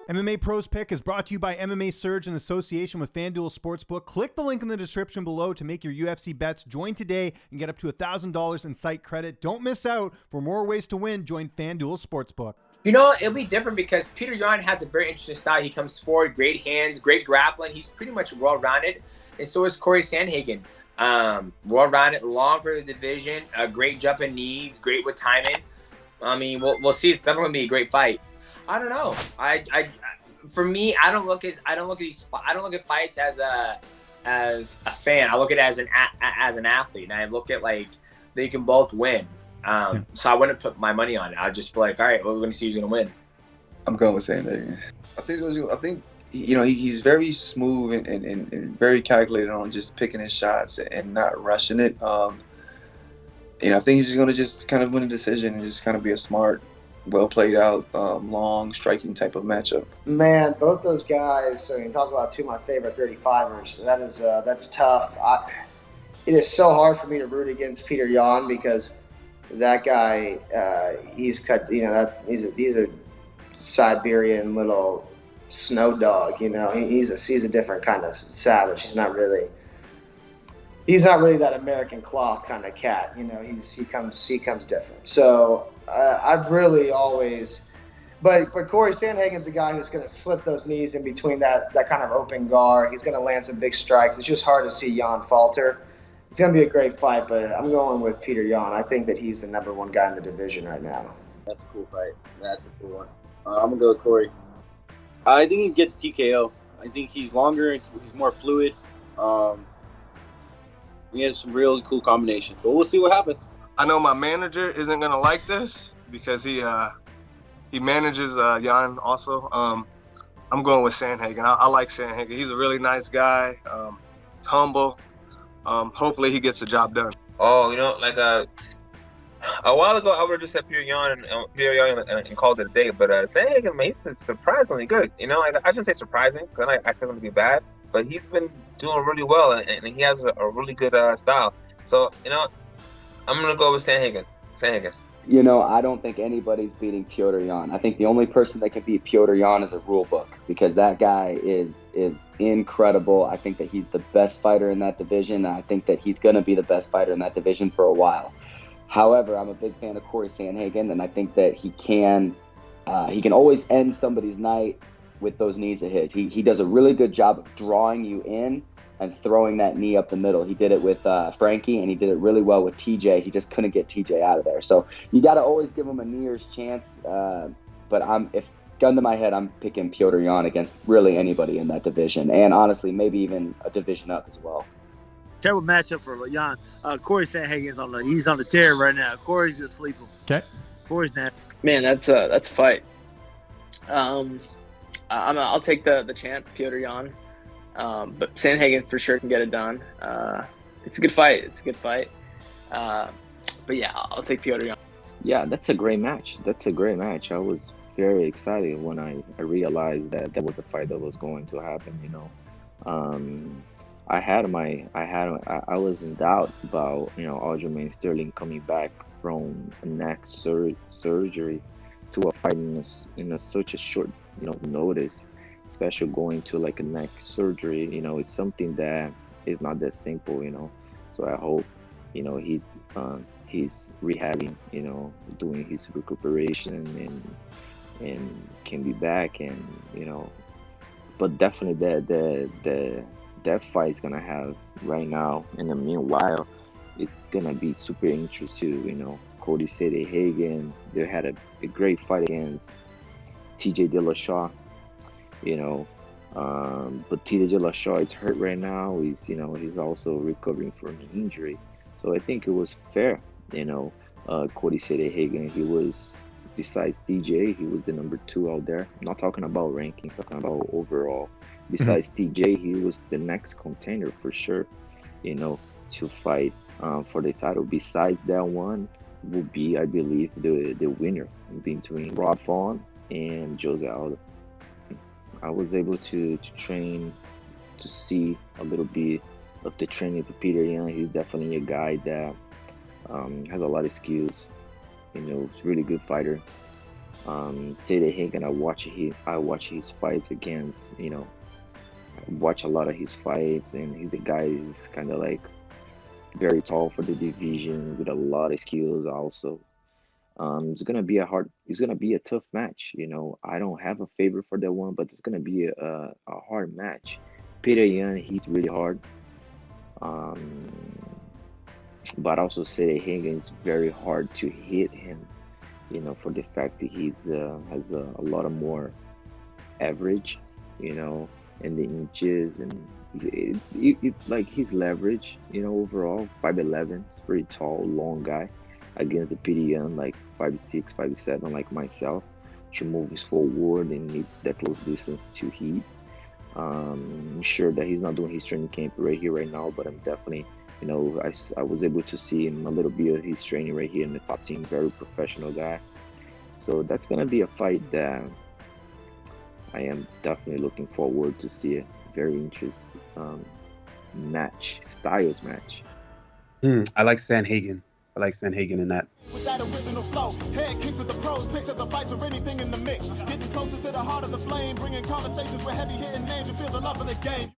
MMA Pros Pick is brought to you by MMA Surge in association with FanDuel Sportsbook. Click the link in the description below to make your UFC bets. Join today and get up to $1,000 in site credit. Don't miss out. For more ways to win, join FanDuel Sportsbook. You know, it'll be different because Petr Yan has a very interesting style. He comes forward, great hands, great grappling. He's pretty much well-rounded, and so is Cory Sandhagen. Well-rounded, long for the division, a great jumping knees, great with timing. I mean, we'll see. It's definitely gonna be a great fight. I don't know. For me, I don't look at fights as a fan. I look at it as an athlete, and I look at like they can both win. So I wouldn't put my money on it. I'd just be like, all right, well, we're going to see who's going to win. I'm going with Sandhagen. I think you know, he's very smooth and very calculated on just picking his shots and not rushing it. You know, I think he's going to just kind of win a decision and just kind of be a smart, well played out, long striking type of matchup. Man, both those guys. So you talk about two of my favorite 35ers. That's tough. It is so hard for me to root against Petr Yan because that guy, he's cut. You know, that he's a Siberian little snow dog. You know, he's a different kind of savage. He's not really that American cloth kind of cat. You know, he comes different. So I've really always, but Cory Sandhagen's the guy who's going to slip those knees in between that kind of open guard. He's going to land some big strikes. It's just hard to see Yan falter. It's going to be a great fight, but I'm going with Petr Yan. I think that he's the number one guy in the division right now. That's a cool fight. That's a cool one. I'm going to go with Cory. I think he gets TKO. I think he's longer. He's more fluid. He has some really cool combinations, but we'll see what happens. I know my manager isn't going to like this because he manages Yan also. I'm going with Sandhagen. I like Sandhagen. He's a really nice guy, humble. Hopefully he gets the job done. Oh, you know, like a while ago, I would have just said Petr Yan and called it a day. But Sandhagen, man, he's surprisingly good. You know, like, I shouldn't say surprising because I expect him to be bad, but he's been doing really well, and he has a really good style. So, you know, I'm gonna go with Sandhagen. You know, I don't think anybody's beating Petr Yan. I think the only person that can beat Petr Yan is a rule book because that guy is incredible. I think that he's the best fighter in that division. And I think that he's going to be the best fighter in that division for a while. However, I'm a big fan of Cory Sandhagen, and I think that he can always end somebody's night with those knees of his. He does a really good job of drawing you in and throwing that knee up the middle. He did it with Frankie, and he did it really well with TJ. He just couldn't get TJ out of there. So you got to always give him a nearest chance. But if gun to my head, I'm picking Petr Yan against really anybody in that division, and honestly, maybe even a division up as well. Terrible matchup for Yan. Cory Sandhagen's he's on the tear right now. Cory's just sleeping. Okay. Cory's not. Man, that's a fight. I'll take the champ, Petr Yan. But Sandhagen for sure can get it done. It's a good fight. But yeah, I'll take Petr Yan. Yeah, that's a great match. I was very excited when I realized that was the fight that was going to happen. You know, I was in doubt about, you know, Aljamain Sterling coming back from a neck surgery to a fight in such a short, you know, notice. Especially going to like a neck surgery, you know, it's something that is not that simple, you know. So I hope, you know, he's rehabbing, you know, doing his recuperation and can be back, and you know. But definitely that fight is gonna have right now. In the meanwhile, it's gonna be super interesting, you know. Cory Sandhagen, they had a great fight against TJ Dillashaw. You know, but TJ Dillashaw is hurt right now. He's also recovering from an injury. So I think it was fair. You know, Cory Sandhagen, he was, besides TJ, he was the number 2 out there. I'm not talking about rankings, talking about overall. Besides TJ, he was the next contender for sure, you know, to fight for the title. Besides that one will be, I believe, the winner between Rob Font and Jose Aldo. I was able to train, to see a little bit of the training for Petr Yan. He's definitely a guy that has a lot of skills. You know, he's a really good fighter. Sandhagen, I watch his fights against, I watch a lot of his fights, and he's the guy is kind of like very tall for the division with a lot of skills also. It's gonna be a tough match. I don't have a favorite for that one, but it's gonna be a hard match. Petr Yan hit really hard, but also Sandhagen is very hard to hit him. For the fact that he's has a lot of more average, in the inches, and like his leverage, overall 5'11", pretty tall, long guy, against the Petr Yan like 5'6", 5'7", like myself, to move his forward and need that close distance to hit. I'm sure that he's not doing his training camp right here, right now, but I'm definitely, I was able to see him a little bit of his training right here in the top team, very professional guy. So that's going to be a fight that I am definitely looking forward to see. A very interesting styles match. I like Sandhagen. I like Sandhagen in that. With that original flow, head kicks with the pros, picks of the fights or anything in the mix. Getting closer to the heart of the flame, bringing conversations with heavy hitting names. You feel the love of the game.